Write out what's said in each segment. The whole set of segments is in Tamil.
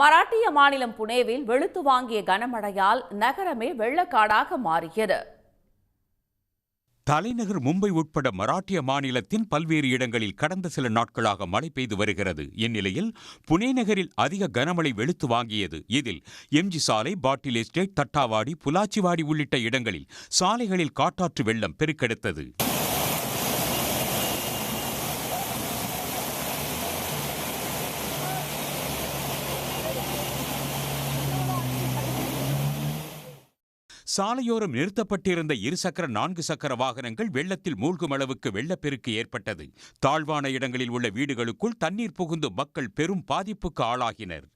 மராட்டிய மாநிலம் புனேவில் வெளுத்து வாங்கிய கனமழையால் நகரமே வெள்ளக்காடாக மாறியது. தலைநகர் மும்பை உட்பட மராட்டிய மாநிலத்தின் பல்வேறு இடங்களில் கடந்த சில நாட்களாக மழை பெய்து வருகிறது. இந்நிலையில் புனே நகரில் அதிக கனமழை வெளுத்து வாங்கியது. இதில் எம்ஜி சாலை, பாட்டில் எஸ்டேட், தட்டாவாடி, புலாச்சிவாடி உள்ளிட்ட இடங்களில் சாலைகளில் காட்டாற்று வெள்ளம் பெருக்கெடுத்தது. சாலையோரம் நிறுத்தப்பட்டிருந்த இருசக்கர 4 சக்கர வாகனங்கள் வெள்ளத்தில் மூழ்கும் அளவுக்கு வெள்ளப்பெருக்கு ஏற்பட்டது. தாழ்வான இடங்களில் உள்ள வீடுகளுக்குள் தண்ணீர் புகுந்து மக்கள் பெரும் பாதிப்புக்கு ஆளாகினர்.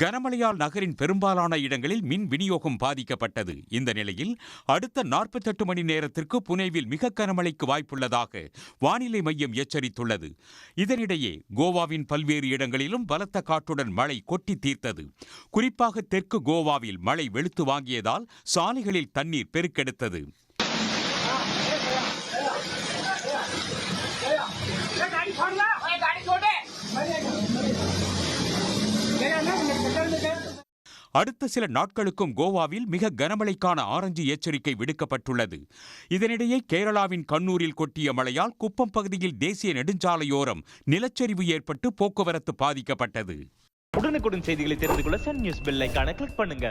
கனமழையால் நகரின் பெரும்பாலான இடங்களில் மின் விநியோகம் பாதிக்கப்பட்டது. இந்த நிலையில் அடுத்த 48 மணி நேரத்திற்கு புனேவில் மிக கனமழைக்கு வாய்ப்புள்ளதாக வானிலை மையம் எச்சரித்துள்ளது. இதனிடையே கோவாவின் பல்வேறு இடங்களிலும் பலத்த காற்றுடன் மழை கொட்டி தீர்த்தது. குறிப்பாக தெற்கு கோவாவில் மழை வெளுத்து வாங்கியதால் சாலைகளில் தண்ணீர் பெருக்கெடுத்தது. அடுத்த சில நாட்களுக்கும் கோவாவில் மிக கனமழைக்கான ஆரஞ்சு எச்சரிக்கை விடுக்கப்பட்டுள்ளது. இதனிடையே கேரளாவின் கண்ணூரில் கொட்டிய மழையால் குப்பம் பகுதியில் தேசிய நெடுஞ்சாலையோரம் நிலச்சரிவு ஏற்பட்டு போக்குவரத்து பாதிக்கப்பட்டது. உடனுக்குடன் செய்திகளை தெரிந்து கொள்ள சன் நியூஸ் பெல் ஐகானை கிளிக் பண்ணுங்க.